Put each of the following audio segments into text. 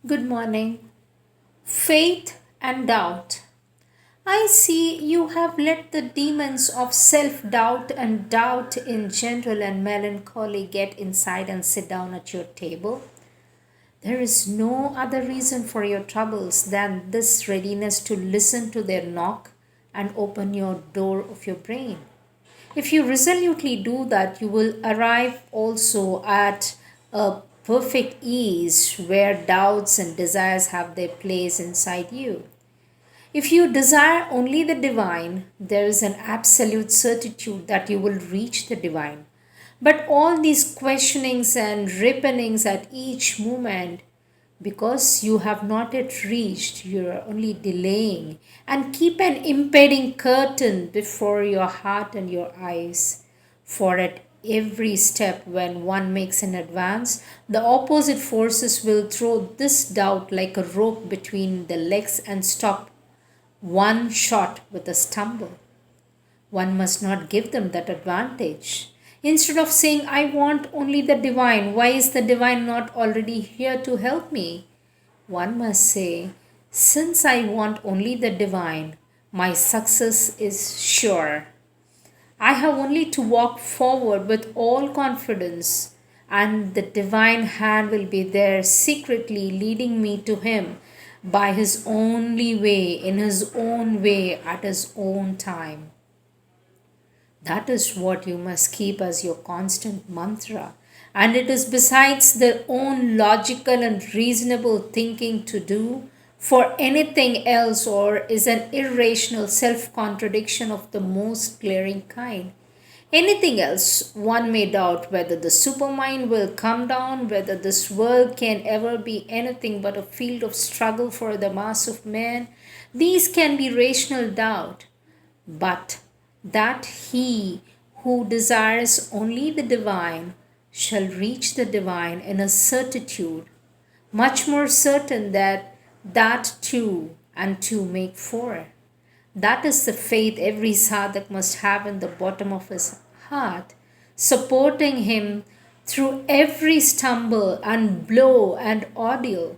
Good morning. Faith and doubt. I see you have let the demons of self doubt and doubt in general and melancholy get inside and sit down at your table. There is no other reason for your troubles than this readiness to listen to their knock and open your door of your brain. If you resolutely do that, you will arrive also at a perfect ease where doubts and desires have their place inside you. If you desire only the divine, there is an absolute certitude that you will reach the divine. But all these questionings and ripenings at each moment, because you have not yet reached, you are only delaying and keep an impeding curtain before your heart and your eyes. For at every step, when one makes an advance, the opposite forces will throw this doubt like a rope between the legs and stop one shot with a stumble. One must not give them that advantage. Instead of saying, I want only the divine, why is the divine not already here to help me? One must say, since I want only the divine, my success is sure. I have only to walk forward with all confidence, and the divine hand will be there secretly leading me to Him by His only way, in His own way, at His own time. That is what you must keep as your constant mantra. And it is besides their own logical and reasonable thinking to do for anything else, or is an irrational self contradiction of the most glaring kind. Anything else, one may doubt whether the supermind will come down, whether this world can ever be anything but a field of struggle for the mass of men. These can be rational doubt. But that he who desires only the divine shall reach the divine in a certitude, much more certain that that two and two make four. That is the faith every sadhak must have in the bottom of his heart, supporting him through every stumble and blow and ordeal.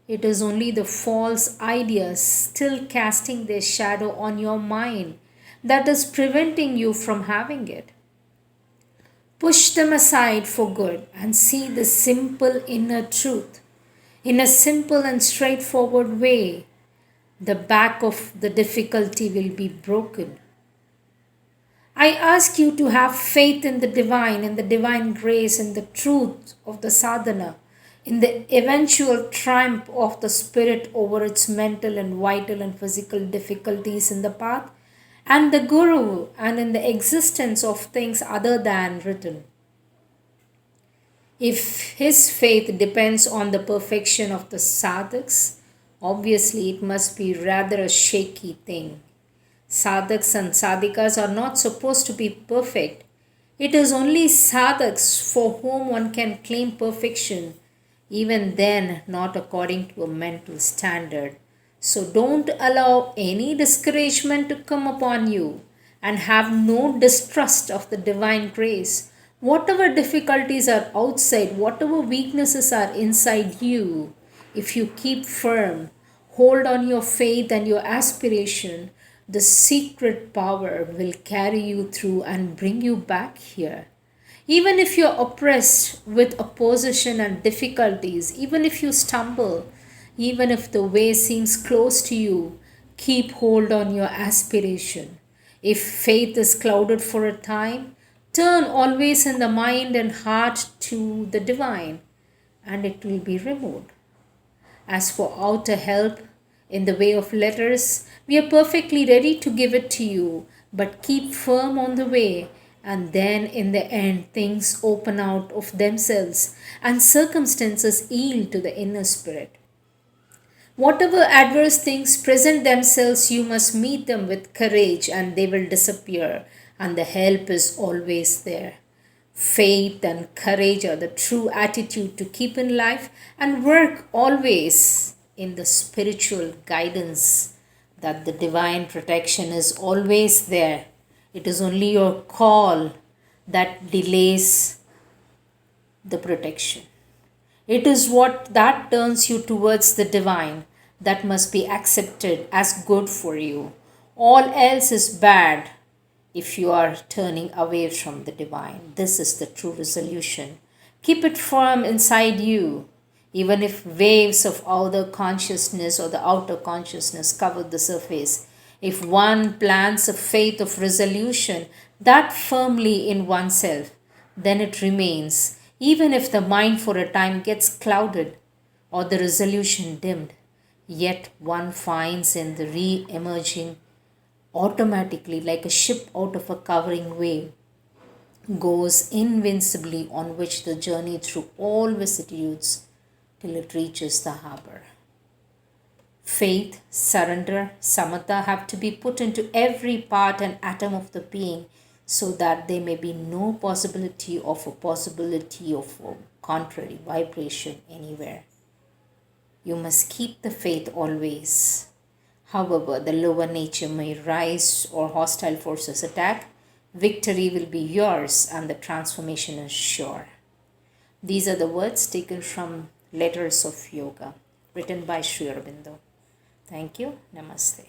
It is only the false ideas still casting their shadow on your mind that is preventing you from having it. Push them aside for good and see the simple inner truth. In a simple and straightforward way, the back of the difficulty will be broken. I ask you to have faith in the divine grace, in the truth of the sadhana, in the eventual triumph of the spirit over its mental and vital and physical difficulties in the path, and the Guru, and in the existence of things other than written. If his faith depends on the perfection of the sadhaks, obviously it must be rather a shaky thing. Sadhaks and sadhikas are not supposed to be perfect. It is only sadhaks for whom one can claim perfection, even then, not according to a mental standard. So don't allow any discouragement to come upon you and have no distrust of the divine grace. Whatever difficulties are outside, whatever weaknesses are inside you, if you keep firm, hold on your faith and your aspiration, the secret power will carry you through and bring you back here. Even if you're oppressed with opposition and difficulties, even if you stumble, even if the way seems close to you, keep hold on your aspiration. If faith is clouded for a time, turn always in the mind and heart to the divine, and it will be removed. As for outer help in the way of letters, we are perfectly ready to give it to you, but keep firm on the way, and then in the end things open out of themselves and circumstances yield to the inner spirit. Whatever adverse things present themselves, you must meet them with courage and they will disappear, and the help is always there. Faith and courage are the true attitude to keep in life and work always in the spiritual guidance that the divine protection is always there. It is only your call that delays the protection. It is what that turns you towards the divine that must be accepted as good for you. All else is bad if you are turning away from the divine. This is the true resolution. Keep it firm inside you. Even if waves of outer consciousness or the outer consciousness cover the surface, if one plants a faith of resolution that firmly in oneself, then it remains, even if the mind for a time gets clouded or the resolution dimmed. Yet one finds in the re emerging automatically, like a ship out of a covering wave, goes invincibly on which the journey through all vicissitudes till it reaches the harbor. Faith, surrender, samatha have to be put into every part and atom of the being so that there may be no possibility of a contrary vibration anywhere. You must keep the faith always. However, the lower nature may rise or hostile forces attack, victory will be yours and the transformation is sure. These are the words taken from Letters of Yoga, written by Sri Aurobindo. Thank you. Namaste.